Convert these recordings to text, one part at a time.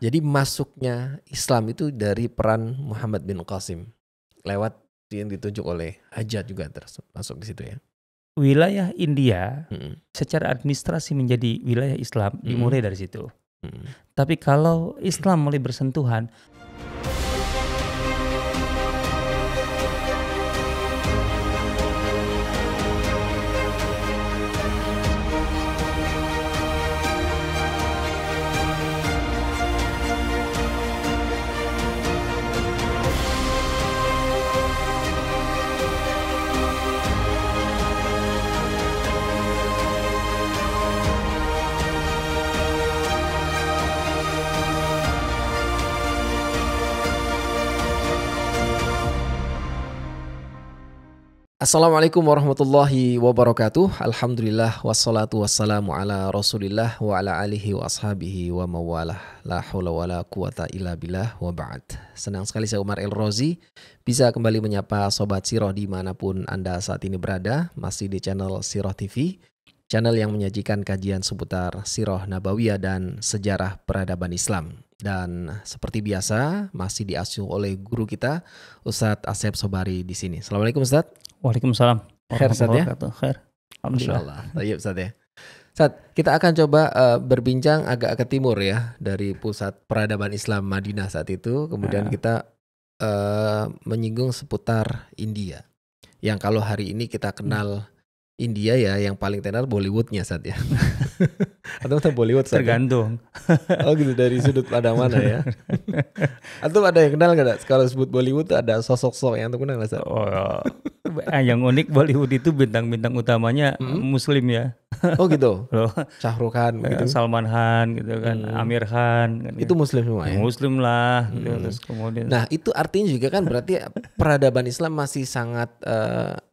Jadi masuknya Islam itu dari peran Muhammad bin Qasim lewat yang ditunjuk oleh Hajjaj juga masuk di situ ya. Wilayah India Mm-mm. secara administrasi menjadi wilayah Islam dimulai dari situ. Mm-mm. Tapi kalau Islam mulai bersentuhan, Assalamualaikum warahmatullahi wabarakatuh. Alhamdulillah wassalatu wassalamu ala Rasulillah wa ala alihi wa ashabihi wa mawalah. La haula wa la quwata illa billah wa ba'd. Senang sekali saya Umar El Rozi bisa kembali menyapa Sobat Sirah dimanapun Anda saat ini berada. Masih di channel Sirah TV, channel yang menyajikan kajian seputar Sirah Nabawiyah dan sejarah peradaban Islam. Dan seperti biasa masih diasuh oleh guru kita Ustadz Asep Sobari di sini. Assalamualaikum Ustadz. Waalaikumsalam. Khair Ustadz ya? Khair. Alhamdulillah. Masyaallah. Baik Ustadz ya. Ustadz, kita akan coba berbincang agak ke timur ya, dari pusat peradaban Islam Madinah saat itu. Kemudian kita menyinggung seputar India. Yang kalau hari ini kita kenal India ya, yang paling tenar Bollywoodnya Ustadz ya. Atau Bollywood Ustadz? Tergantung. Oh gitu, dari sudut pandang mana ya? Atau ada yang kenal nggak? Kalau sebut Bollywood ada sosok-sosok yang kenal nggak Ustadz? Oh, yang unik Bollywood itu bintang-bintang utamanya Muslim ya. Oh gitu. Loh, Shah Rukh Khan gitu. Salman Khan gitu kan, Amir Khan kan, Itu Muslim semua ya? Muslim lah gitu. Terus kemudian Nah itu artinya juga kan berarti peradaban Islam masih sangat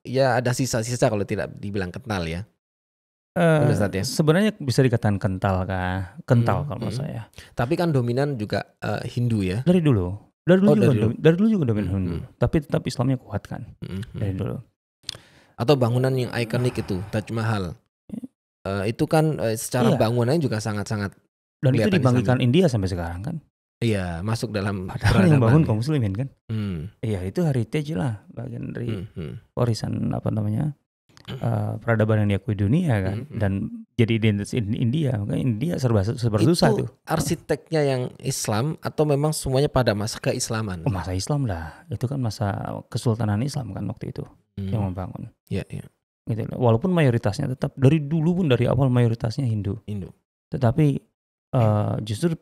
ya ada sisa-sisa kalau tidak dibilang kental ya. Ustadz ya? Sebenarnya bisa dikatakan kental kah? Kental kalau menurut saya. Tapi kan dominan juga Hindu ya. Dari dulu. Dari dulu juga dominan Hindu. Tapi tetap Islamnya kuat kan. Dari dulu. Atau bangunan yang ikonik itu Taj Mahal. Itu kan secara bangunannya juga sangat-sangat. Dan itu dibangkitkan India sampai sekarang kan. Iya, masuk dalam padahal yang bangun kaum muslimin kan. Iya, itu heritage lah, bagian dari warisan peradaban yang diakui dunia kan. Dan jadi identitas India, makanya India serba susah tuh. Arsiteknya yang Islam atau memang semuanya pada masa keislaman? Oh, masa Islam lah, itu kan masa kesultanan Islam kan waktu itu yang membangun. Iya, iya. Gitu loh. Walaupun mayoritasnya tetap dari dulu pun dari awal mayoritasnya Hindu. Tetapi justru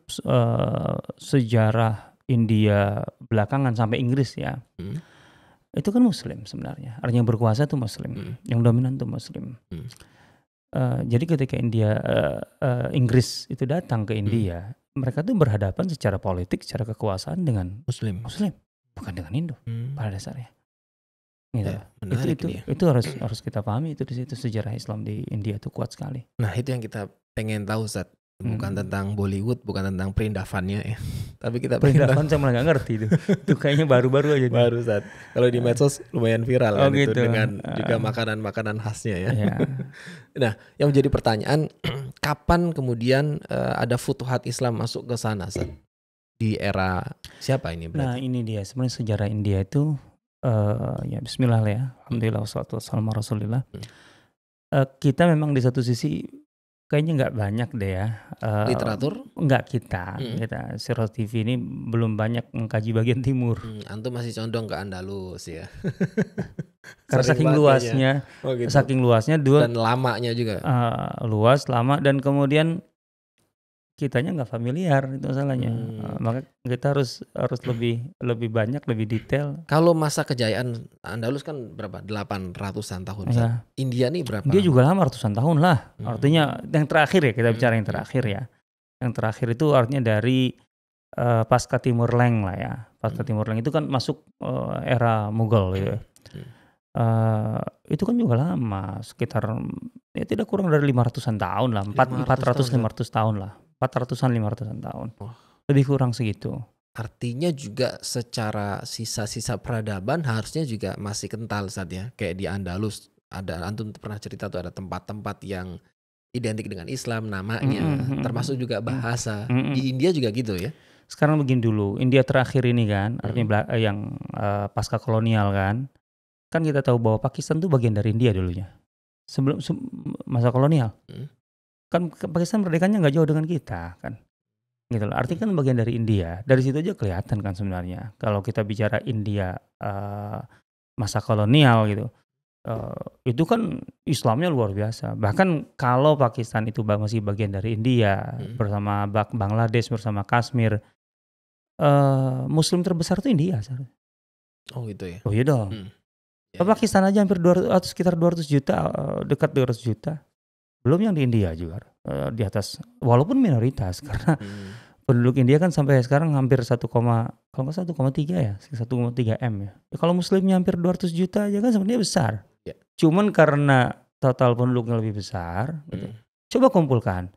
sejarah India belakangan sampai Inggris ya, itu kan Muslim sebenarnya. Artinya yang berkuasa itu Muslim, yang dominan itu Muslim. Jadi ketika Inggris itu datang ke India, mereka tuh berhadapan secara politik, secara kekuasaan dengan Muslim, bukan dengan Hindu pada dasarnya. Gitu. Ya, itu harus kita pahami, itu di situ sejarah Islam di India itu kuat sekali. Nah itu yang kita pengen tahu Ustadz. Bukan tentang Bollywood, bukan tentang perindavannya ya. Tapi kita perindavan saya malah nggak ngerti itu. Itu kayaknya baru-baru aja. Baru Ustadz. Kalau di medsos lumayan viral kan gitu. Itu dengan juga makanan-makanan khasnya ya. Nah yang menjadi pertanyaan, kapan kemudian ada futuhat Islam masuk ke sana Ustadz? Di era siapa ini berarti? Nah ini dia sebenarnya sejarah India itu ya bismillah ya. Alhamdulillah wassalatu wassalamu ala Rasulillah. Kita memang di satu sisi kayaknya nggak banyak deh ya. Literatur? Nggak kita Sirah TV ini belum banyak mengkaji bagian timur. Antum masih condong ke Andalus ya. Karena saking luasnya dan lamanya juga. Luas, lama, dan kemudian kitanya nggak familiar, itu masalahnya. Maka kita harus lebih banyak, lebih detail. Kalau masa kejayaan Andalus kan berapa? 800-an tahun. Ya. India nih berapa? Dia juga lama, ratusan tahun lah. Artinya yang terakhir ya, kita bicara yang terakhir ya. Yang terakhir itu artinya dari pasca Timur Leng lah ya. Pasca Timur Leng itu kan masuk era Mughal gitu. Itu kan juga lama, sekitar ya tidak kurang dari 500-an tahun lah. 400-500 tahun lah. 400-500 tahun. Lebih kurang segitu. Artinya juga secara sisa-sisa peradaban harusnya juga masih kental saat ya. Kayak di Andalus ada, antum pernah cerita tuh ada tempat-tempat yang identik dengan Islam namanya, termasuk juga bahasa. Di India juga gitu ya. sekarang begini dulu, India terakhir ini kan, artinya yang pasca kolonial kan kita tahu bahwa Pakistan tuh bagian dari India dulunya. Sebelum masa kolonial. Kan Pakistan merdekanya nggak jauh dengan kita kan. Gitu loh. Artinya kan bagian dari India. Dari situ aja kelihatan kan sebenarnya. Kalau kita bicara India masa kolonial gitu. Itu kan Islamnya luar biasa. Bahkan kalau Pakistan itu masih bagian dari India bersama Bangladesh, bersama Kashmir, Muslim terbesar itu India. Oh gitu ya. Oh iya dong. Pakistan aja hampir sekitar 200 juta, dekat 200 juta. Belum yang di India juga di atas, walaupun minoritas karena penduduk India kan sampai sekarang hampir 1,3 ya, 1,3 M ya. Kalau Muslimnya hampir 200 juta aja kan sebenarnya besar. Cuman karena total penduduknya lebih besar, gitu. Coba kumpulkan.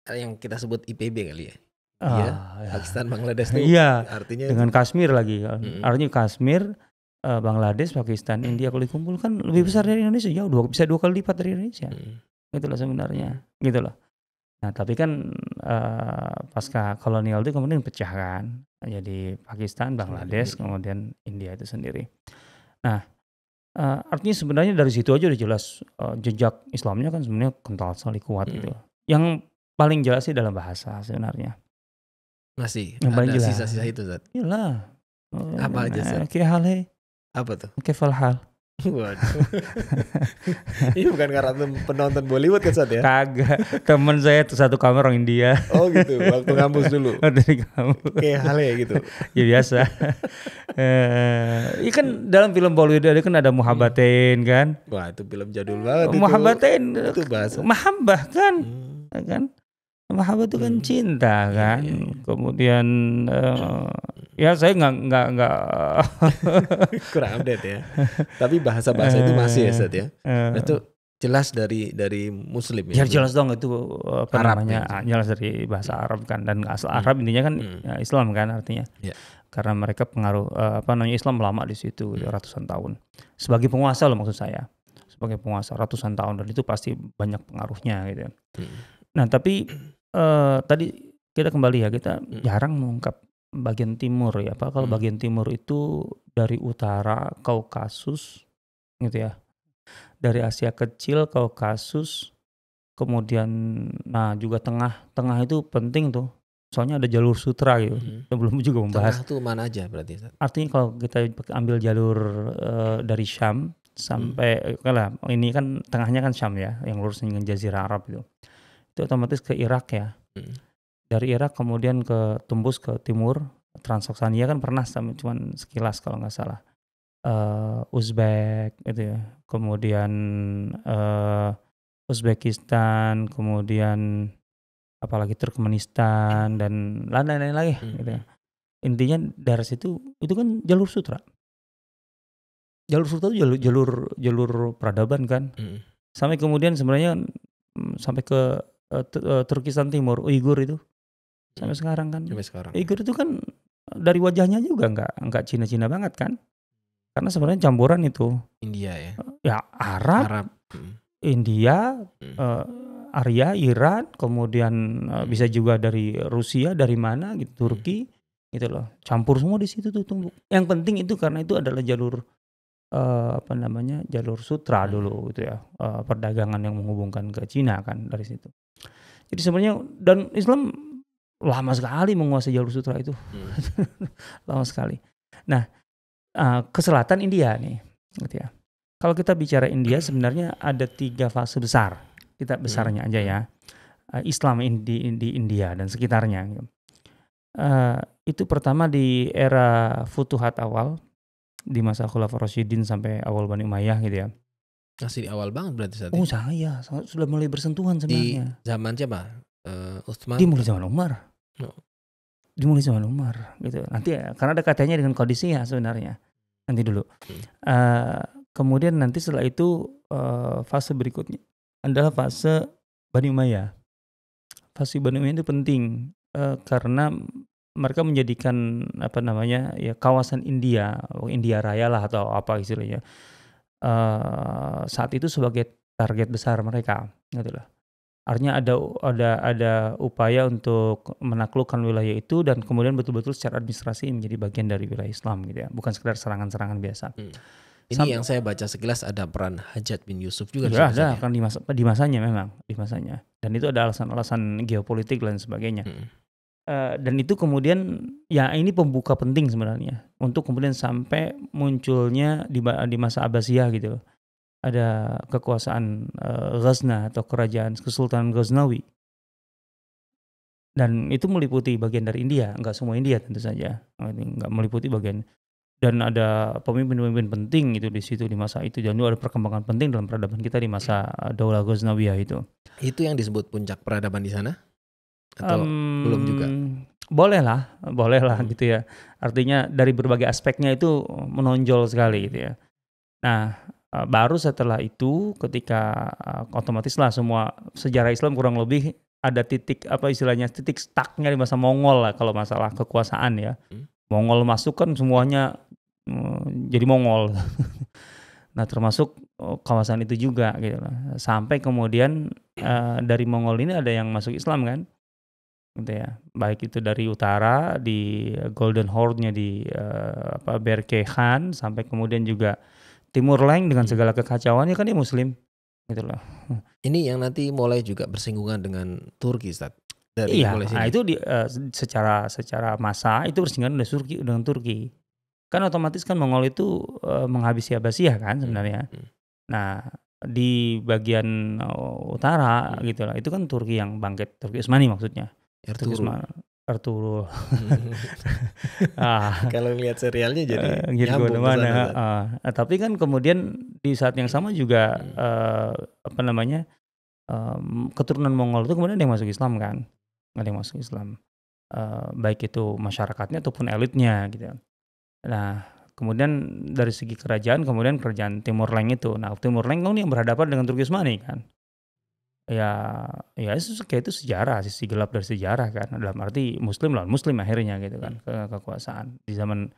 Yang kita sebut IPB kali ya. Iya, Pakistan, Bangladesh itu artinya dengan Kashmir lagi. Artinya Kashmir, Bangladesh, Pakistan, India kalau dikumpulkan lebih besar dari Indonesia, bisa 2 kali lipat dari Indonesia. Gitu loh sebenarnya, gitu loh. Nah tapi kan pasca kolonial itu kemudian pecah kan, jadi Pakistan, Bangladesh, kemudian India itu sendiri. Nah artinya sebenarnya dari situ aja udah jelas jejak Islamnya kan sebenarnya kental sekali, kuat gitu. Yang paling jelas sih dalam bahasa sebenarnya. Masih yang ada sisa-sisa itu, Zat? Iyalah. Apa aja, Zat? Kayak apa tuh? Kefal hal. Waduh. Ini bukan karena penonton Bollywood kan, Zat ya? Kagak. Temen saya tuh satu kamar orang India. Oh gitu, waktu ngampus dulu. Dari kampus. Kayak hal ya gitu. Ya biasa. Ini kan dalam film Bollywood ada kan ada Muhabbatain kan. Wah itu film jadul banget. Muhabbatain itu bahasa. Mahabbah kan. Kan? Mahabbah itu kan cinta kan. Kemudian ya saya nggak kurang update ya. Tapi bahasa-bahasa itu masih ya, Zat ya. Itu jelas dari Muslim ya. Jelas dong itu apa Arab namanya? Ya. Jelas dari bahasa Arab kan, dan asal Arab intinya kan Islam kan artinya. Karena mereka pengaruh Islam lama di situ ratusan tahun. Sebagai penguasa loh maksud saya. Sebagai penguasa ratusan tahun, dan itu pasti banyak pengaruhnya gitu. Nah, tapi tadi kita kembali ya, kita jarang mengungkap bagian timur ya. Kalau bagian timur itu dari utara Kaukasus gitu ya. Dari Asia Kecil, Kaukasus, kemudian juga tengah itu penting tuh. Soalnya ada jalur sutra gitu. Belum juga membahas. Tengah tuh mana aja berarti? Artinya kalau kita ambil jalur dari Syam sampai ini kan tengahnya kan Syam ya, yang lurus dengan Jazirah Arab itu otomatis ke Irak ya. Dari Irak kemudian tembus ke timur, Transoksania kan pernah cuman sekilas kalau nggak salah. Uzbek gitu ya. Kemudian Uzbekistan, kemudian apalagi Turkmenistan dan lain-lain lagi gitu ya. Intinya dari situ itu kan jalur sutra. Jalur sutra itu jalur peradaban kan. Sampai kemudian sebenarnya sampai ke Turkistan Timur, Uighur itu sampai sekarang kan. Uighur itu kan dari wajahnya juga nggak Cina-Cina banget kan. Karena sebenarnya campuran itu. India ya. Ya Arab. India, Arya, Iran, kemudian bisa juga dari Rusia, dari mana gitu, Turki, gitu loh. Campur semua di situ tuh tumbuk. Yang penting itu karena itu adalah jalur jalur sutra dulu gitu ya. Perdagangan yang menghubungkan ke Cina kan dari situ. Jadi sebenarnya dan Islam lama sekali menguasai jalur sutra itu. Lama sekali. Nah, ke selatan India nih, gitu ya. Kalau kita bicara India sebenarnya ada 3 fase besar. Kita besarnya aja ya. Islam di India dan sekitarnya. Itu pertama di era Futuhat awal, di masa Khulafaur Rasyidin sampai awal Bani Umayyah gitu ya. Masih di awal banget berarti saat itu. Oh saya sudah mulai bersentuhan sebenarnya. Di zaman siapa? Utsman? Dimulai zaman Umar. Dimulai zaman Umar gitu. Nanti ya, karena ada katanya dengan Qadisiyah sebenarnya. Nanti dulu. Kemudian nanti setelah itu fase berikutnya adalah fase Bani Umayyah. Fase Bani Umayyah itu penting karena mereka menjadikan kawasan India Raya lah atau apa istilahnya saat itu sebagai target besar mereka, gitu loh. Artinya ada upaya untuk menaklukkan wilayah itu dan kemudian betul-betul secara administrasi menjadi bagian dari wilayah Islam gitu ya, bukan sekedar serangan-serangan biasa. Ini yang saya baca sekilas ada peran Hajjaj bin Yusuf juga di Ya situ, Ustaz, ada ya? kan di masanya memang, di masanya. Dan itu ada alasan-alasan geopolitik dan sebagainya. Dan itu kemudian ya ini pembuka penting sebenarnya untuk kemudian sampai munculnya di masa Abbasiyah gitu. Ada kekuasaan Ghazna atau kerajaan Kesultanan Ghaznawi. Dan itu meliputi bagian dari India, enggak semua India tentu saja. Enggak meliputi bagian, dan ada pemimpin-pemimpin penting itu di situ di masa itu, dan itu ada perkembangan penting dalam peradaban kita di masa Daulah Ghaznawiyah itu. Itu yang disebut puncak peradaban di sana? Atau belum juga? Boleh lah gitu ya. Artinya dari berbagai aspeknya itu menonjol sekali gitu ya. Nah, baru setelah itu ketika otomatis lah semua sejarah Islam kurang lebih ada titik titik stucknya di masa Mongol lah kalau masalah kekuasaan ya. Mongol masuk kan semuanya jadi Mongol. Nah, termasuk kawasan itu juga gitu lah. Sampai kemudian dari Mongol ini ada yang masuk Islam kan, gitu ya. Baik itu dari utara di Golden Horde-nya di Berke Khan, sampai kemudian juga Timur Leng dengan segala kekacauannya kan dia Muslim, gitu loh. Ini yang nanti mulai juga bersinggungan dengan Turki, Ustaz. Iya, nah itu secara massa itu bersinggungan dengan Turki. Kan otomatis kan Mongol itu menghabisi Abbasiyah kan sebenarnya. Nah, di bagian utara gitu lah, itu kan Turki yang bangkit, Turki Utsmani maksudnya. Ertugrul. Kalau ngelihat serialnya jadi nyambung mana. Tapi kan kemudian di saat yang sama juga keturunan Mongol itu kemudian ada yang masuk Islam kan, ada yang masuk Islam, baik itu masyarakatnya ataupun elitnya gitu. Nah, kemudian dari segi kerajaan Timur Leng itu. Nah, Timur Leng kan yang berhadapan dengan Turki Utsmani kan. Ya kayak itu sejarah, sisi gelap dari sejarah kan. Dalam arti Muslim lawan Muslim akhirnya gitu kan, kekuasaan di zaman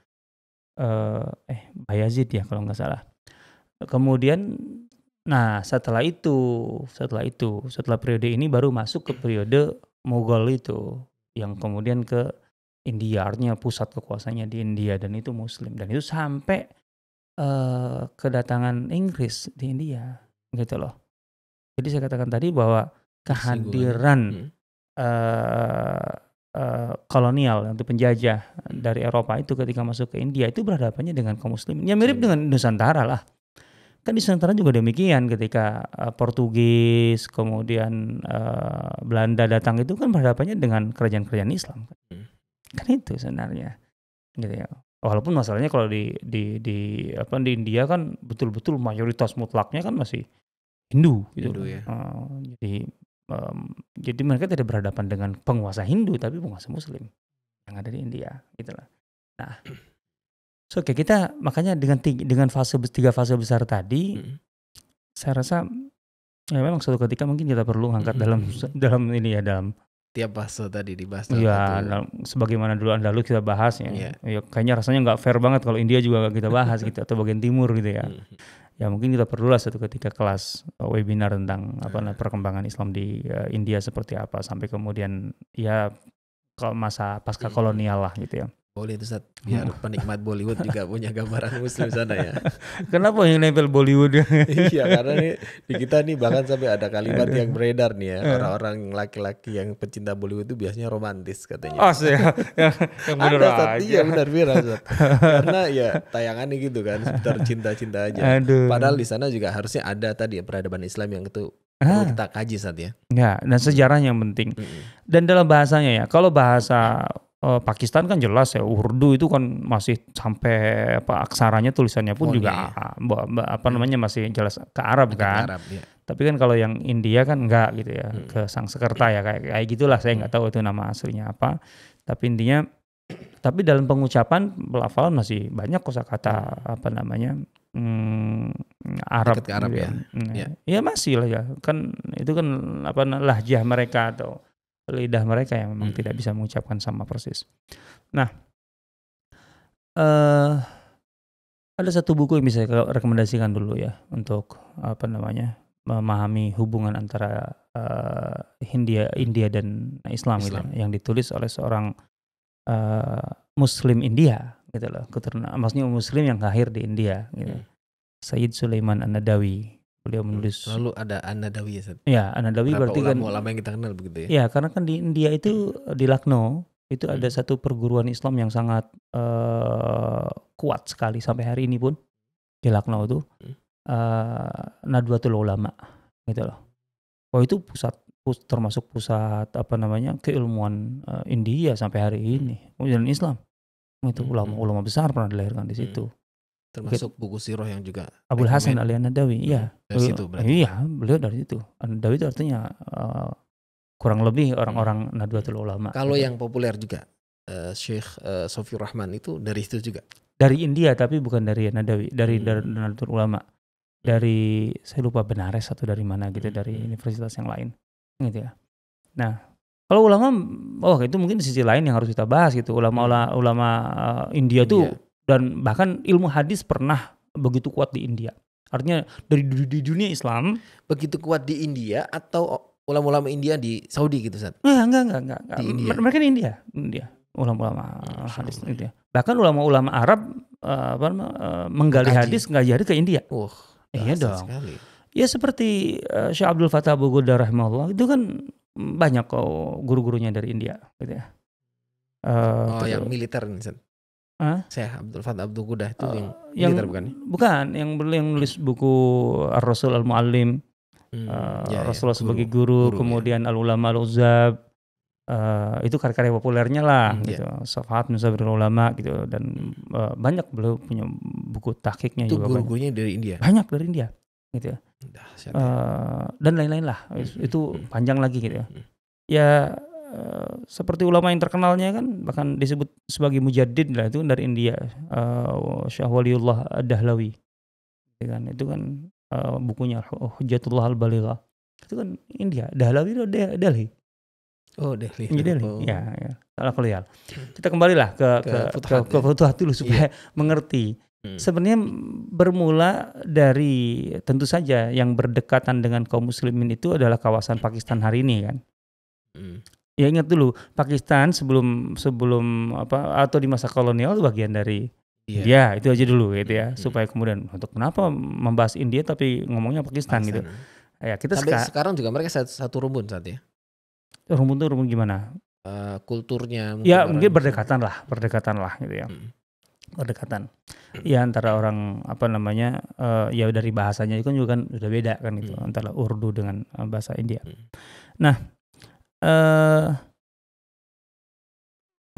Bayazid ya kalau nggak salah. Kemudian, nah setelah periode ini baru masuk ke periode Mughal itu, yang kemudian ke India, artinya pusat kekuasaannya di India, dan itu Muslim, dan itu sampai kedatangan Inggris di India gitu loh. Jadi saya katakan tadi bahwa kehadiran kolonial atau penjajah dari Eropa itu ketika masuk ke India itu berhadapannya dengan kaum Muslim. Ya mirip dengan Nusantara lah. Kan di Nusantara juga demikian, ketika Portugis kemudian Belanda datang itu kan berhadapannya dengan kerajaan-kerajaan Islam. Kan itu sebenarnya gitu ya. Walaupun masalahnya kalau di India kan betul-betul mayoritas mutlaknya kan masih Hindu gitu. Ya. Jadi mereka tidak berhadapan dengan penguasa Hindu tapi penguasa Muslim yang ada di India gitulah. Nah, kita makanya dengan 3 fase besar tadi, saya rasa ya memang suatu ketika mungkin kita perlu angkat dalam ini ya, dalam tiap fase tadi dibahas. Ya, sebagaimana dulu Andalus kita bahas ya. Ya kayaknya rasanya nggak fair banget kalau India juga kita bahas gitu, atau bagian timur gitu ya. Ya mungkin kita perlulah suatu ketika kelas webinar tentang perkembangan Islam di India seperti apa, sampai kemudian ya kalau masa pasca kolonial lah gitu ya. Boleh itu, Ustaz, biar penikmat Bollywood juga punya gambaran Muslim sana ya. Kenapa yang nempel Bollywood? Iya, karena di kita nih bahkan sampai ada kalimat yang beredar nih ya, orang-orang laki-laki yang pecinta Bollywood itu biasanya romantis katanya. Oh yang bener aja. Iya benar Ustaz. Karena ya tayangannya gitu kan, seputar cinta-cinta aja. Padahal di sana juga harusnya ada tadi ya peradaban Islam yang itu perlu kita kaji, Ustaz ya. Ya, dan sejarahnya yang penting. Dan dalam bahasanya ya, kalau bahasa Pakistan kan jelas ya, Urdu itu kan masih sampai aksaranya, tulisannya pun juga masih jelas ke Arab kan. Ya. Tapi kan kalau yang India kan enggak gitu ya, ke Sanskerta ya, kayak gitulah, saya nggak tahu itu nama aslinya apa. Tapi intinya, tapi dalam pengucapan pelafalan masih banyak kosakata Arab ke Arab gitu ya. Ya masih lah ya. Kan itu kan lahjah mereka atau lidah mereka yang memang tidak bisa mengucapkan sama persis. Nah, ada satu buku yang bisa saya rekomendasikan dulu ya untuk memahami hubungan antara India dan Islam. Gitu, yang ditulis oleh seorang Muslim India gitu loh, maksudnya Muslim yang lahir di India gitu. Sayyid Sulaiman An-Nadawi, beliau menulis. Lalu ada An-Nadawi ya, Ustaz? Ya, An-Nadawi berarti kan ulama yang kita kenal begitu ya? Ya, karena kan di India itu di Lucknow itu ada satu perguruan Islam yang sangat kuat sekali sampai hari ini pun di Lucknow itu Nadwatul Ulama gitu loh. Oh, itu termasuk pusat keilmuan India sampai hari ini, dan Islam. Itu ulama-ulama besar pernah dilahirkan di situ. Termasuk buku sirah yang juga Abul Hasan Al-Nadawi. Iya. Dari situ berarti. Iya, beliau dari situ. An-Nadawi itu artinya kurang lebih orang-orang Nadwatul Ulama. Kalau yang populer juga Syekh Sofiur Rahman itu dari situ juga. Dari India tapi bukan dari Nadawi, dari Nadwatul Ulama. Dari saya lupa Benares atau dari mana gitu, dari universitas yang lain gitu ya. Nah, kalau ulama itu mungkin sisi lain yang harus kita bahas gitu. Ulama India tuh dan bahkan ilmu hadis pernah begitu kuat di India. Artinya di dunia Islam begitu kuat di India atau ulama-ulama India di Saudi gitu, Ustaz? Enggak. Di India. Mereka di India. Ulama-ulama hadis India. Bahkan ulama-ulama Arab menggali hadis ngajari ke India. Iya dong. Sekali. Ya seperti Syekh Abdul Fattah Abu Ghudda rahimahullah itu kan banyak guru-gurunya dari India gitu ya. Yang militer nih, Ustaz. Syekh Abdul Fattah Abu Ghudda itu yang militer bukan? Bukan, yang nulis buku Ar-Rasul Al-Muallim. Rasulullah sebagai guru kemudian Al-Ulama Al-Uzab. Itu karya-karya populernya lah gitu. Safahat Nusabirul Ulama gitu, dan banyak beliau punya buku tahqiqnya juga. Itu guru-gurunya dari India. Banyak dari India gitu ya. Dan lain-lain lah. Itu panjang lagi gitu ya. Ya seperti ulama yang terkenalnya kan bahkan disebut sebagai mujaddid lah, itu dari India. Syekh Waliullah Ad-Dahlawi. Itu kan bukunya Hujjatullah Al-Balighah. Itu kan India. Dahlawi itu Delhi. Oh, Delhi. Ya. Salah kolonial. Kita kembalilah ke Futuhat dulu supaya mengerti. Sebenarnya bermula dari tentu saja yang berdekatan dengan kaum muslimin itu adalah kawasan Pakistan hari ini kan. Ya ingat dulu, Pakistan sebelum atau di masa kolonial itu bagian dari India, itu aja dulu gitu ya. Supaya kemudian untuk kenapa membahas India tapi ngomongnya Pakistan gitu. Ya, kita sekarang juga mereka satu rumpun saat ya. Rumpun gimana? Kulturnya mungkin berdekatan lah gitu ya. Berdekatan. Ya antara orang ya dari bahasanya itu kan juga kan udah beda kan gitu, antara Urdu dengan bahasa India. Nah,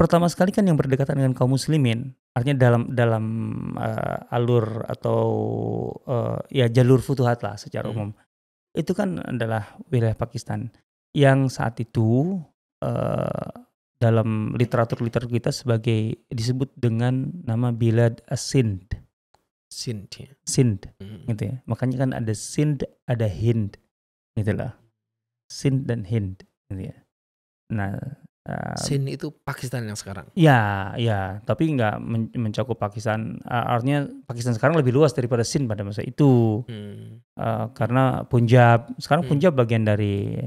pertama sekali kan yang berdekatan dengan kaum muslimin, artinya dalam alur atau jalur futuhat lah secara umum. Itu kan adalah wilayah Pakistan yang saat itu dalam literatur kita disebut dengan nama Bilad As-Sind. Sind gitu ya. Makanya kan ada Sind, ada Hind gitu lah. Sind dan Hind gitu ya. Nah, Sind itu Pakistan yang sekarang. Ya, tapi nggak mencakup Pakistan. Artinya Pakistan sekarang lebih luas daripada Sind pada masa itu. Karena Punjab, sekarang Punjab bagian dari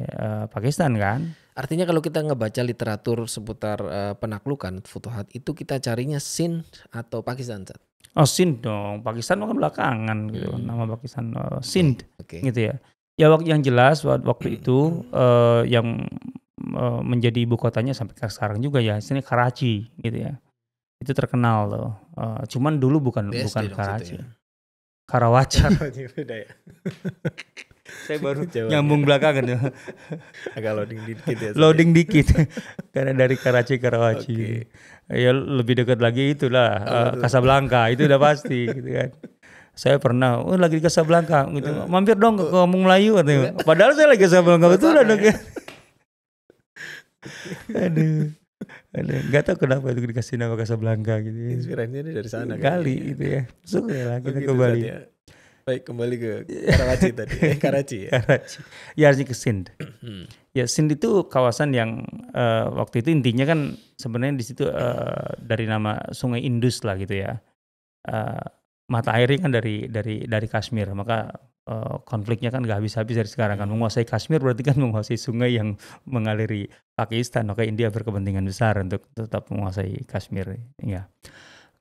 Pakistan kan. Artinya kalau kita ngebaca literatur seputar penaklukan Futuhat itu kita carinya Sind atau Pakistan, Zat? Oh, Sind dong. Pakistan kan belakangan gitu. Nama Pakistan Sind gitu ya. Ya yang jelas waktu itu yang menjadi ibu kotanya sampai sekarang juga ya, sini Karachi gitu ya. Itu terkenal loh. Cuman dulu bukan Karachi. Ya. Karawaci. Beda ya. Saya baru nyambung belakangan ya. Agak loading dikit ya. Loading dikit. Karena dari Karachi Karawaci. Ya lebih dekat lagi itulah Casablanca, itu udah pasti gitu kan. Saya pernah lagi di Casablanca gitu. Mampir dong ke Kampung Melayu katanya. Padahal saya lagi Casablanca betulan dong ya. Aduh, nggak tahu kenapa itu dikasih nama Casablanca gitu. Inspirasinya dari sana kali gitu ya. Suka lah kita kembali. Ya. Baik, kembali ke Karachi tadi. Karachi ya. Ya harusnya ke Sind. Ya Sind itu kawasan yang waktu itu intinya kan sebenarnya di situ dari nama Sungai Indus lah gitu ya. Mata airnya kan dari Kashmir, maka konfliknya kan nggak habis-habis dari sekarang kan. Menguasai Kashmir berarti kan menguasai sungai yang mengaliri Pakistan. Oke, India berkepentingan besar untuk tetap menguasai Kashmir. Ya,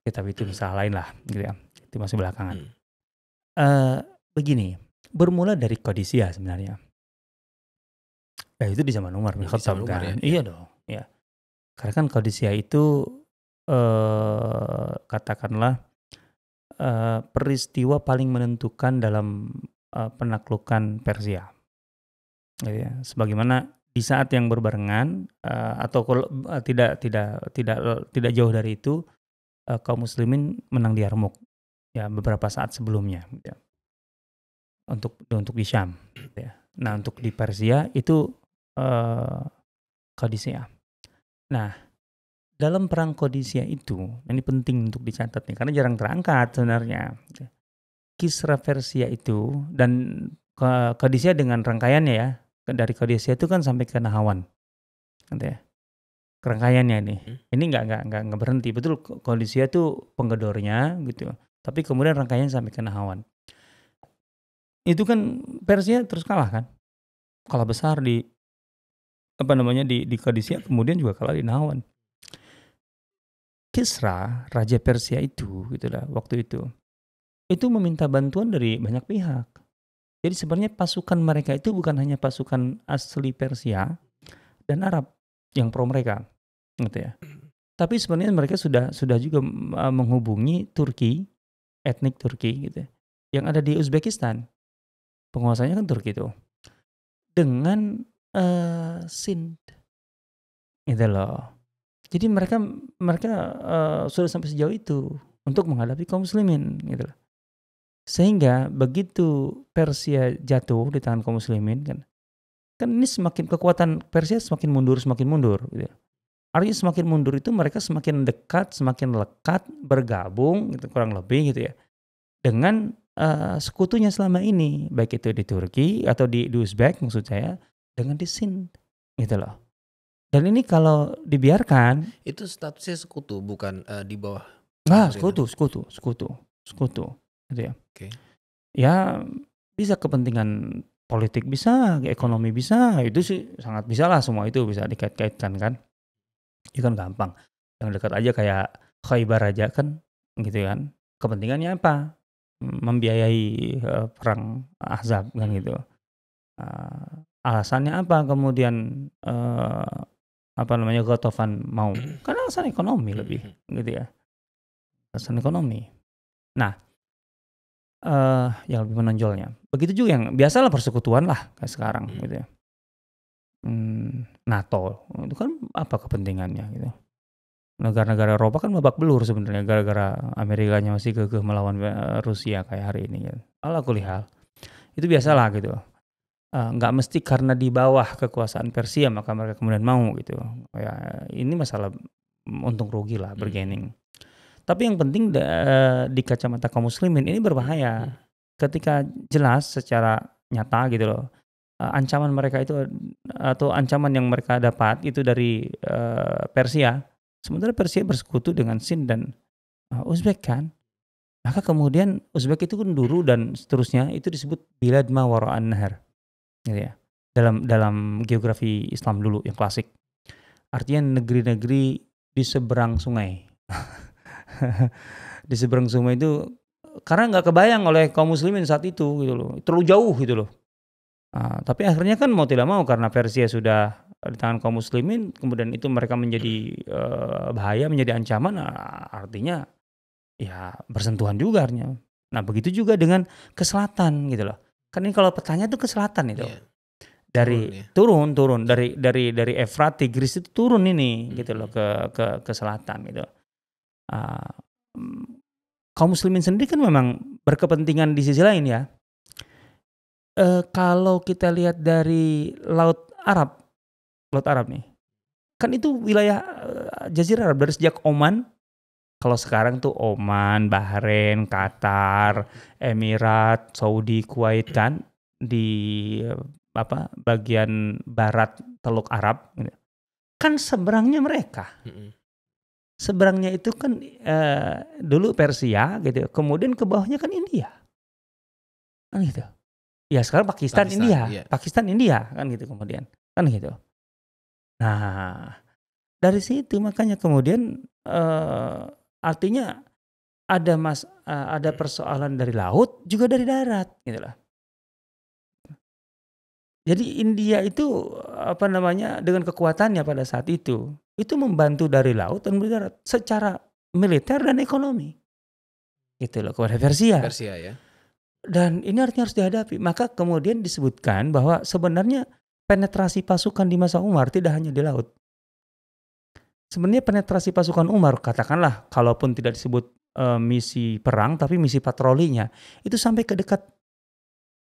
tapi itu masalah lain lah, gitu ya. Itu masih belakangan. Begini, bermula dari Qadisiyah sebenarnya. Ya itu di zaman Umar bin Khattab kan. Iya dong, ya. Karena kan Qadisiyah itu katakanlah peristiwa paling menentukan dalam penaklukan Persia. Gitu ya. Sebagaimana di saat yang berbarengan atau tidak jauh dari itu kaum muslimin menang di Yarmouk ya beberapa saat sebelumnya gitu ya. Untuk di Syam gitu ya. Nah, untuk di Persia itu Qadisiyah. Nah, dalam perang Qadisiyah itu, ini penting untuk dicatat nih karena jarang terangkat sebenarnya. Kisra Persia itu dan Qadisiyah dengan rangkaiannya ya. Dari Qadisiyah itu kan sampai ke Nahawan. Gitu ya. Rangkaiannya nih. Ini enggak berhenti. Betul Qadisiyah itu penggedornya gitu. Tapi kemudian rangkaiannya sampai ke Nahawan. Itu kan Persia terus kalah kan. Kalah besar di Qadisiyah, kemudian juga kalah di Nahawan. Kisra, Raja Persia itu gitulah waktu itu meminta bantuan dari banyak pihak. Jadi sebenarnya pasukan mereka itu bukan hanya pasukan asli Persia dan Arab yang pro mereka, gitu ya. Tapi sebenarnya mereka sudah juga menghubungi Turki, etnik Turki gitu ya, yang ada di Uzbekistan. Penguasanya kan Turki itu. Dengan Sind. Gitu loh. Jadi mereka sudah sampai sejauh itu untuk menghadapi kaum muslimin gitu loh. Sehingga begitu Persia jatuh di tangan kaum muslimin kan ini semakin kekuatan Persia semakin mundur gitu. Artinya semakin mundur itu mereka semakin dekat, semakin lekat, bergabung gitu kurang lebih gitu ya. Dengan sekutunya selama ini, baik itu di Turki atau di Uzbek maksud saya, dengan di Sind gitu loh. Dan ini kalau dibiarkan itu statusnya sekutu bukan di bawah. Nah, sekutu gitu ya. Okay. Ya bisa kepentingan politik bisa, ekonomi bisa, itu sih sangat bisa lah, semua itu bisa dikait-kaitkan kan. Itu kan gampang. Yang dekat aja kayak Khaybar aja kan gitu kan. Kepentingannya apa? Membiayai perang Ahzab kan gitu. Alasannya apa kemudian Ghatafan mau? Karena alasan ekonomi lebih gitu ya. Alasan ekonomi. Nah, yang lebih menonjolnya. Begitu juga yang biasalah persekutuan lah kayak sekarang gitu ya. NATO itu kan apa kepentingannya gitu. Negara-negara Eropa kan babak belur sebenarnya gara-gara Amerikanya masih kekeh melawan Rusia kayak hari ini gitu. Ala kulihal. Itu biasalah gitu. Nggak mesti karena di bawah kekuasaan Persia maka mereka kemudian mau gitu. Ya ini masalah untung rugi lah, bargaining. Tapi yang penting di kacamata kaum muslimin ini berbahaya ketika jelas secara nyata gitu loh. Ancaman mereka itu atau ancaman yang mereka dapat itu dari Persia. Sementara Persia bersekutu dengan Sind dan Uzbek kan. Maka kemudian Uzbek itu kan dulu dan seterusnya itu disebut bilad ma wara'an nahar. Gitu ya. Dalam geografi Islam dulu yang klasik. Artinya negeri-negeri di seberang sungai. Di seberang sungai itu karena nggak kebayang oleh kaum muslimin saat itu gitu loh, terlalu jauh gitu loh. Tapi akhirnya kan mau tidak mau karena Persia sudah di tangan kaum muslimin, kemudian itu mereka menjadi bahaya, menjadi ancaman, artinya ya bersentuhan juga artinya. Nah begitu juga dengan ke selatan gitu loh. Kan ini kalau petanya tuh ke selatan itu. Yeah. Turun dari Efrat, Tigris itu turun ini gitu loh ke selatan gitu. Kaum muslimin sendiri kan memang berkepentingan di sisi lain ya. Kalau kita lihat dari Laut Arab nih, kan itu wilayah Jazirah Arab dari sejak Oman. Kalau sekarang tuh Oman, Bahrain, Qatar, Emirat, Saudi, Kuwait kan di bagian barat Teluk Arab, kan seberangnya mereka. Seberangnya itu kan dulu Persia gitu, kemudian ke bawahnya kan India, kan gitu. Ya sekarang Pakistan India, iya. Pakistan India kan gitu kemudian, kan gitu. Nah, dari situ makanya kemudian artinya ada persoalan dari laut juga dari darat gitu loh. Jadi India itu dengan kekuatannya pada saat itu membantu dari laut dan dari darat secara militer dan ekonomi. Gitu loh kepada Persia. Persia ya. Dan ini artinya harus dihadapi. Maka kemudian disebutkan bahwa sebenarnya penetrasi pasukan di masa Umar tidak hanya di laut. Sebenarnya penetrasi pasukan Umar, katakanlah kalaupun tidak disebut misi perang tapi misi patrolinya itu sampai ke dekat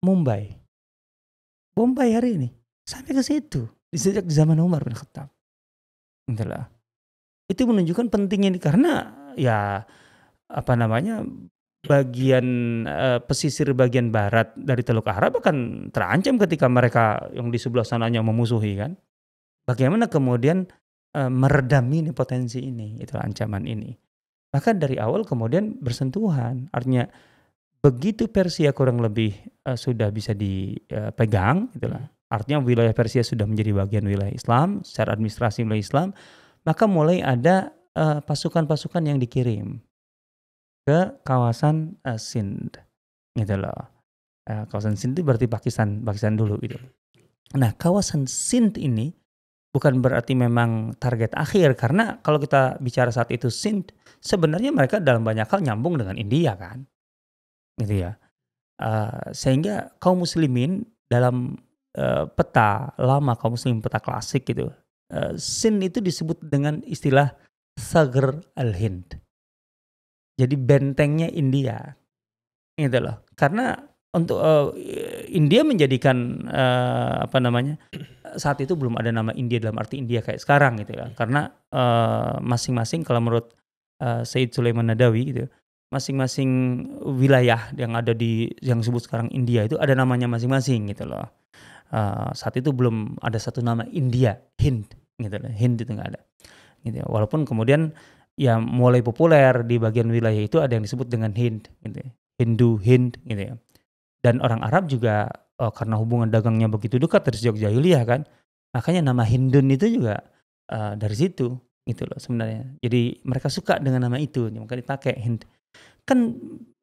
Mumbai. Bombay hari ini sampai ke situ sejak di zaman Umar bin Khattab. Itulah. Itu menunjukkan pentingnya ini karena ya bagian pesisir bagian barat dari Teluk Arab akan terancam ketika mereka yang di sebelah sananya memusuhi kan. Bagaimana kemudian meredam ini potensi ini, itu ancaman ini. Maka dari awal kemudian bersentuhan. Artinya begitu Persia kurang lebih sudah bisa dipegang, itulah. Artinya wilayah Persia sudah menjadi bagian wilayah Islam, secara administrasi wilayah Islam, maka mulai ada pasukan-pasukan yang dikirim ke kawasan Sindh, gitu loh. Kawasan Sindh itu berarti Pakistan dulu gitu. Nah, kawasan Sindh ini bukan berarti memang target akhir karena kalau kita bicara saat itu Sindh, sebenarnya mereka dalam banyak hal nyambung dengan India kan. Gitu ya. Sehingga kaum muslimin dalam peta lama, kaum muslimin peta klasik gitu, Sindh itu disebut dengan istilah Saghr al-Hind. Jadi bentengnya India. Gitu loh. Karena untuk India menjadikan saat itu belum ada nama India dalam arti India kayak sekarang gitu ya. Karena masing-masing kalau menurut Sayyid Sulaiman Nadawi gitu, masing-masing wilayah yang ada yang disebut sekarang India itu ada namanya masing-masing gitu loh. Saat itu belum ada satu nama India, Hind gitu loh. Hind itu nggak ada. Gitu ya. Walaupun kemudian ya mulai populer di bagian wilayah itu ada yang disebut dengan Hind gitu ya. Hindu, Hind gitu ya. Dan orang Arab juga karena hubungan dagangnya begitu dekat dari sejak jahiliyah kan. Makanya nama Hindun itu juga dari situ gitu loh sebenarnya. Jadi mereka suka dengan nama itu, maka dipakai Hind. Kan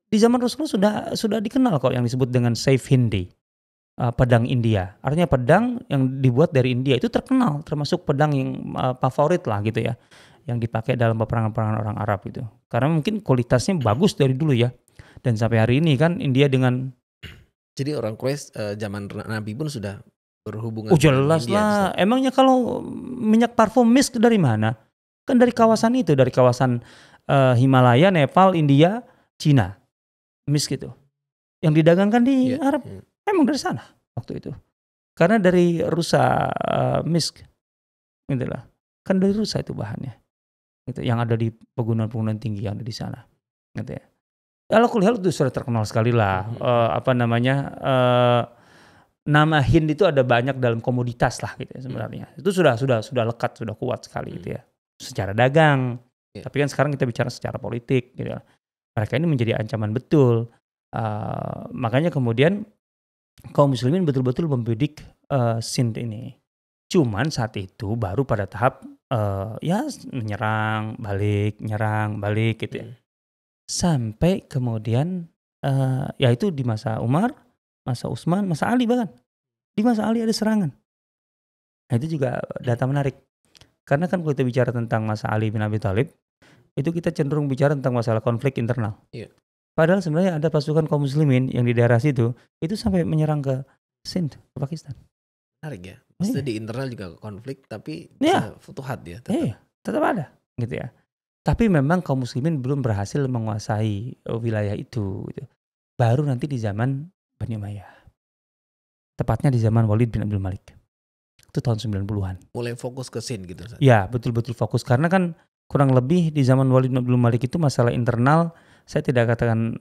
di zaman Rasulullah sudah dikenal kok yang disebut dengan Saif Hindi, pedang India. Artinya pedang yang dibuat dari India itu terkenal, termasuk pedang yang favorit lah gitu ya, yang dipakai dalam peperangan-peperangan orang Arab itu. Karena mungkin kualitasnya bagus dari dulu ya. Dan sampai hari ini kan India dengan jadi orang Quraisy zaman Nabi pun sudah berhubungan jelas lah. Emangnya kalau minyak parfum misk dari mana? Kan dari kawasan itu, dari kawasan Himalaya, Nepal, India, Cina. Misk itu. Yang didagangkan di Arab. Emang dari sana waktu itu. Karena dari Rusa misk. Gitu lah. Kan dari Rusa itu bahannya. Gitu. Yang ada di pegunungan-pegunungan tinggi yang ada di sana. Gitu ya. Kalau kuliah itu sudah terkenal sekali lah. Nama Hind itu ada banyak dalam komoditas lah gitu ya sebenarnya. Itu sudah lekat, sudah kuat sekali gitu ya. Secara dagang. Tapi kan sekarang kita bicara secara politik gitu. Mereka ini menjadi ancaman betul. Makanya kemudian kaum muslimin betul-betul membidik Sindh ini. Cuman saat itu baru pada tahap nyerang balik gitu ya. Sampai kemudian yaitu di masa Umar, masa Utsman, masa Ali bahkan. Di masa Ali ada serangan. Nah itu juga data menarik. Karena kan kalau kita bicara tentang masa Ali bin Abi Thalib, itu kita cenderung bicara tentang masalah konflik internal. Iya. Padahal sebenarnya ada pasukan kaum muslimin yang di daerah situ, itu sampai menyerang ke Sindh, ke Pakistan. Menarik ya. Maksudnya di internal juga konflik, tapi bisa futuhat ya. Tetap ada gitu ya. Tapi memang kaum muslimin belum berhasil menguasai wilayah itu gitu. Baru nanti di zaman Bani Umayyah. Tepatnya di zaman Walid bin Abdul Malik. Itu tahun 90-an. Mulai fokus ke Sindh gitu. Ya, betul-betul fokus. Karena kan kurang lebih di zaman Walid bin Abdul Malik itu masalah internal, saya tidak katakan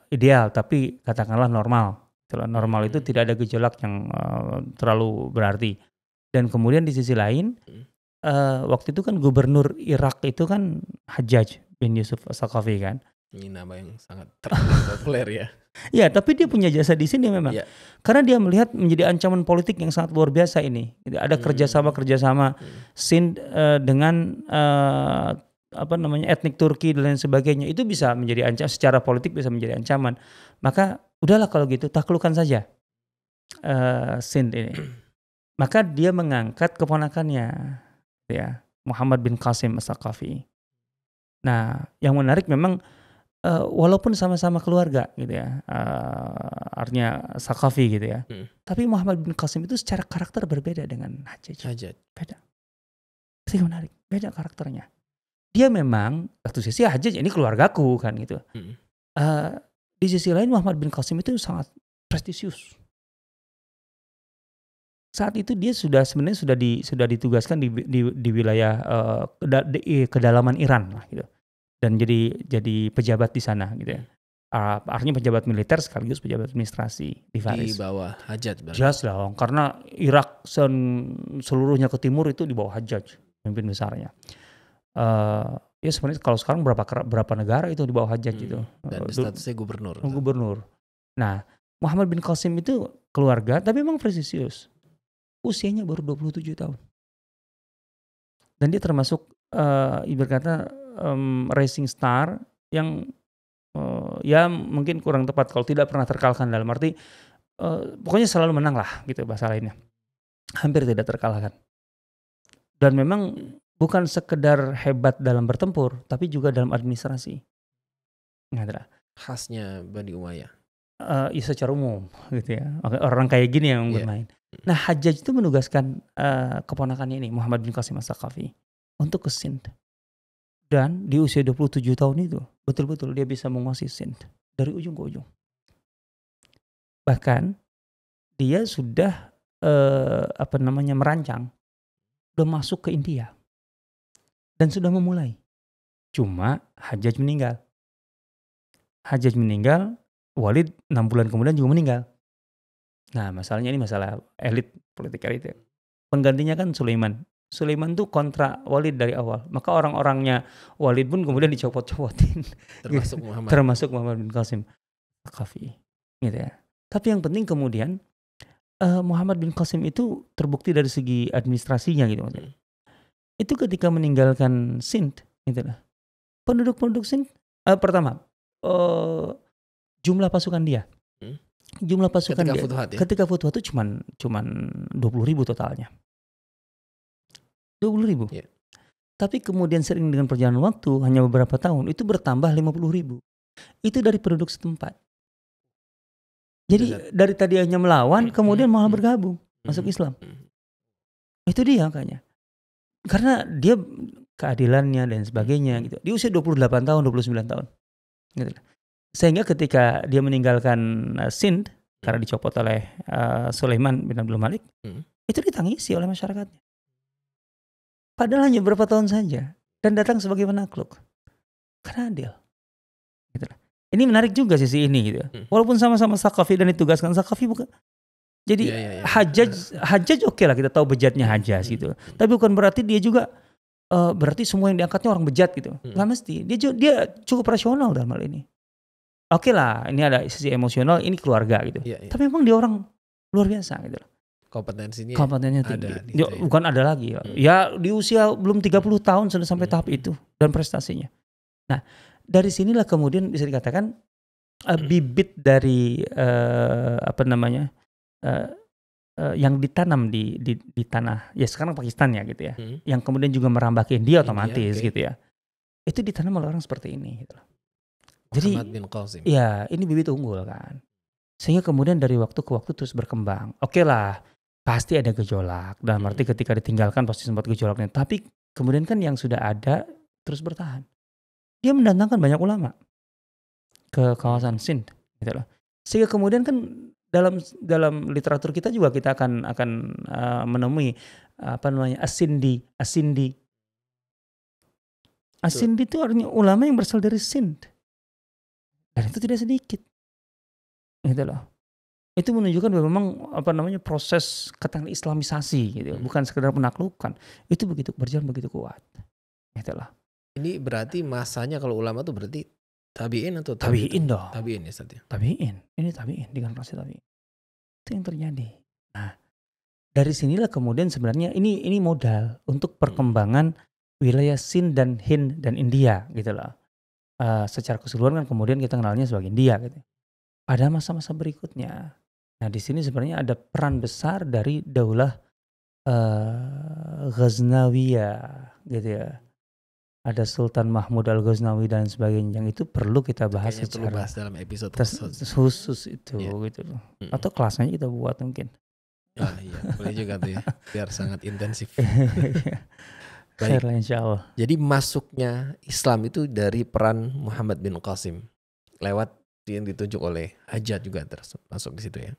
ideal, tapi katakanlah normal. Normal itu tidak ada gejolak yang terlalu berarti. Dan kemudian di sisi lain, waktu itu kan gubernur Irak itu kan Hajjaj bin Yusuf As-Saqafi kan. Ini nama yang sangat terkenal populer ya. Ya, tapi dia punya jasa di sini memang. Ya. Karena dia melihat menjadi ancaman politik yang sangat luar biasa ini. Ada kerjasama Sindh dengan etnik Turki dan lain sebagainya. Itu bisa menjadi ancaman secara politik, bisa menjadi ancaman. Maka udahlah kalau gitu taklukkan saja Sindh ini. Maka dia mengangkat keponakannya, ya, Muhammad bin Qasim As-Saqafi. Nah, yang menarik memang walaupun sama-sama keluarga gitu ya, artinya Saqafi gitu ya. Tapi Muhammad bin Qasim itu secara karakter berbeda dengan Hajjaj. Beda. Itu yang menarik, beda karakternya. Dia memang satu sisi Hajjaj ini keluargaku kan gitu. Di sisi lain Muhammad bin Qasim itu sangat prestisius. Saat itu dia sebenarnya sudah ditugaskan di wilayah kedalaman Iran lah gitu. Dan jadi pejabat di sana gitu ya. Artinya pejabat militer sekaligus pejabat administrasi di Faris. Di bawah Hajjaj berarti. Jelas dong, karena Irak seluruhnya ke timur itu di bawah Hajjaj, pemimpin besarnya. Ya sebenarnya kalau sekarang berapa negara itu di bawah Hajjaj itu. Dan statusnya gubernur. Gubernur. Nah, Muhammad bin Qasim itu keluarga tapi memang prestisius. Usianya baru 27 tahun. Dan dia termasuk ibarat kata racing star yang ya mungkin kurang tepat kalau tidak pernah terkalahkan, dalam arti pokoknya selalu menang lah gitu bahasa lainnya, hampir tidak terkalahkan. Dan memang bukan sekedar hebat dalam bertempur tapi juga dalam administrasi. Khasnya Bani Umayyah. Ya secara umum gitu ya, orang kayak gini yang bermain. Nah, Hajjaj itu menugaskan keponakannya ini Muhammad bin Qasim As-Saqafi untuk ke Sindh. Dan di usia 27 tahun itu betul-betul dia bisa menguasai Sindh dari ujung ke ujung. Bahkan dia sudah merancang, sudah masuk ke India dan sudah memulai. Cuma Hajjaj meninggal. Walid 6 bulan kemudian juga meninggal. Nah, masalahnya ini masalah elit, politik elit ya. Penggantinya kan Sulaiman. Sulaiman tuh kontra Walid dari awal. Maka orang-orangnya Walid pun kemudian dicopot-copotin. Termasuk Muhammad bin Qasim Saqafi. Gitu ya. Tapi yang penting kemudian Muhammad bin Qasim itu terbukti dari segi administrasinya gitu. Itu ketika meninggalkan Sindh gitu lah. Penduduk Sindh pertama jumlah pasukan dia. Jumlah pasukan ketika Futuhat itu cuman 20.000 totalnya. 20.000. Yeah. Tapi kemudian sering dengan perjalanan waktu, hanya beberapa tahun, itu bertambah 50.000. Itu dari penduduk setempat. Jadi dari tadi hanya melawan, kemudian malah bergabung, masuk Islam. Itu dia makanya. Karena dia keadilannya dan sebagainya gitu. Di usia 28 tahun, 29 tahun. Gitu. Sehingga ketika dia meninggalkan Sindh karena dicopot oleh Sulaiman bin Abdul Malik, itu ditangisi oleh masyarakatnya. Padahal hanya beberapa tahun saja dan datang sebagai penakluk. Karena adil. Gitu. Ini menarik juga sisi ini gitu. Walaupun sama-sama Saqafi dan ditugaskan Saqafi bukan. Jadi Hajjaj oke lah, kita tahu bejatnya Hajjaj gitu. Tapi bukan berarti dia juga berarti semua yang diangkatnya orang bejat gitu. Nggak mesti. Dia cukup rasional dalam hal ini. Oke lah, ini ada sisi emosional, ini keluarga gitu. Tapi memang dia orang luar biasa gitu. Kompetensinya tinggi. Bukan ada lagi. Ya di usia belum 30 tahun sudah sampai tahap itu dan prestasinya. Nah, dari sinilah kemudian bisa dikatakan bibit dari yang ditanam di tanah ya sekarang Pakistan ya gitu ya. Yang kemudian juga merambah ke India otomatis gitu ya. Itu ditanam oleh orang seperti ini gitu. Jadi, ya ini bibit unggul kan. Sehingga kemudian dari waktu ke waktu terus berkembang. Oke lah, pasti ada gejolak. Dalam arti ketika ditinggalkan pasti sempat gejolaknya. Tapi kemudian kan yang sudah ada terus bertahan. Dia mendatangkan banyak ulama ke kawasan Sindh. Gitu loh. Sehingga kemudian kan dalam literatur kita juga kita akan menemui As-Sindi. As-Sindi itu artinya ulama yang berasal dari Sindh. Dan itu tidak sedikit. Gitu loh. Itu menunjukkan bahwa memang proses katakan islamisasi gitu. Bukan sekedar penaklukan. Itu berjalan begitu kuat. Gitu loh. Ini berarti masanya kalau ulama tuh berarti Tabi'in atau Tabi'in dong. Tabi'in ya Ustaz ya? Tabi'in. Ini tabi'in di generasi tabi'in. Itu yang terjadi. Nah, dari sinilah kemudian sebenarnya ini modal untuk perkembangan wilayah Sind dan Hind dan India gitu loh. Secara keseluruhan kan kemudian kita kenalnya sebagai India gitu. Ada masa-masa berikutnya. Nah, di sini sebenarnya ada peran besar dari Daulah Ghaznawiyah gitu ya. Ada Sultan Mahmud Al-Ghaznawi dan sebagainya, yang itu perlu kita bahas Kayaknya perlu secara bahas dalam episode khusus itu Iya. gitu loh. Atau kelasnya kita buat mungkin. Iya, boleh juga tuh ya, biar sangat intensif. Baik. Insyaallah. Jadi masuknya Islam itu dari peran Muhammad bin Qasim lewat yang ditunjuk oleh Hajjaj juga masuk di situ ya.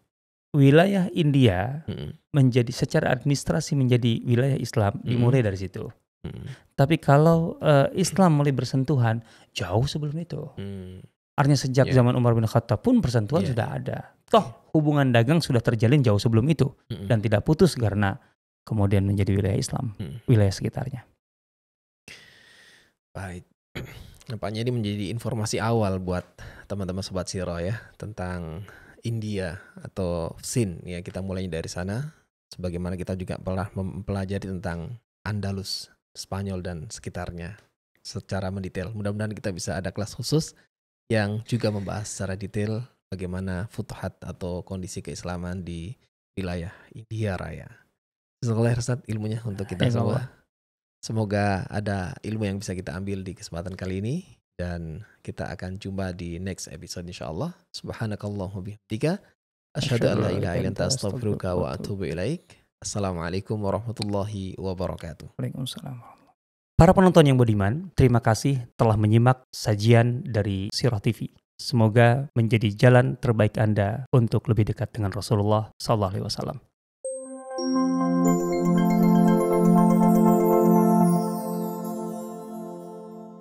Wilayah India menjadi secara administrasi menjadi wilayah Islam dimulai dari situ. Tapi kalau Islam mulai bersentuhan jauh sebelum itu. Artinya sejak zaman Umar bin Khattab pun persentuhan sudah ada. Toh hubungan dagang sudah terjalin jauh sebelum itu dan tidak putus karena kemudian menjadi wilayah Islam, wilayah sekitarnya. Baik. Nampaknya ini menjadi informasi awal buat teman-teman Sobat Siro ya tentang India atau Sind ya. Kita mulai dari sana. Sebagaimana kita juga pernah mempelajari tentang Andalus, Spanyol dan sekitarnya secara mendetail. Mudah-mudahan kita bisa ada kelas khusus yang juga membahas secara detail bagaimana futuhat atau kondisi keislaman di wilayah India Raya. Jazakallah Ustaz ilmunya untuk kita semua. Semoga ada ilmu yang bisa kita ambil di kesempatan kali ini dan kita akan jumpa di next episode insyaallah. Subhanakallahumma bihamdika asyhadu an la ilaha illa anta astaghfiruka wa atubu ilaik. Assalamualaikum warahmatullahi wabarakatuh. Waalaikumsalam. Para penonton yang budiman, terima kasih telah menyimak sajian dari Sirah TV. Semoga menjadi jalan terbaik Anda untuk lebih dekat dengan Rasulullah SAW.